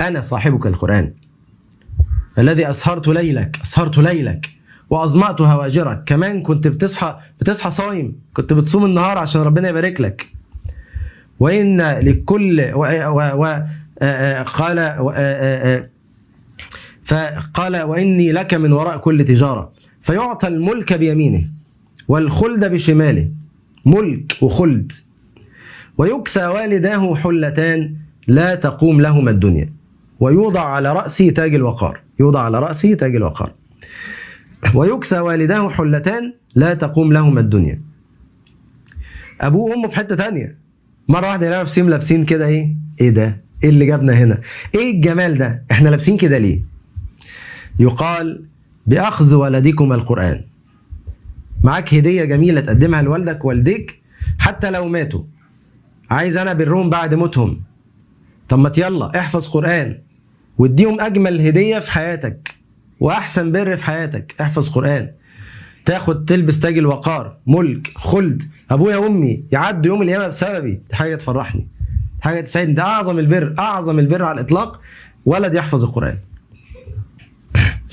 أنا صاحبك القرآن الذي أسهرت ليلك وأظمأت هواجرك. كمان كنت بتصحى صايم، كنت بتصوم النهار عشان ربنا يبارك لك. وإن لكل فقال وإني لك من وراء كل تجارة. فيعطى الملك بيمينه والخلد بشماله، ملك وخلد. ويكسى والداه حلتان لا تقوم لهما الدنيا، ويوضع على رأسه تاج الوقار. ويكسى والداه حلتان لا تقوم لهما الدنيا. أبوه وأمه في حتة تانية، مرة واحدة يلاقوا نفسهم لابسين كده. إيه ده؟ إيه اللي جابنا هنا؟ إيه الجمال ده؟ إحنا لابسين كده ليه؟ يقال بأخذ ولدكم القرآن. معاك هدية جميلة تقدمها لوالدك والديك حتى لو ماتوا، عايز أنا برهم بعد موتهم. طب ما يلا احفظ قرآن واديهم أجمل هدية في حياتك وأحسن بر في حياتك. احفظ قرآن، تلبس تاج الوقار، ملك، خلد. أبويا وأمي يعدوا يوم القيامة بسببي، دي حاجة تفرحني، حاجة تسعدني. ده أعظم البر على الإطلاق، ولد يحفظ القرآن.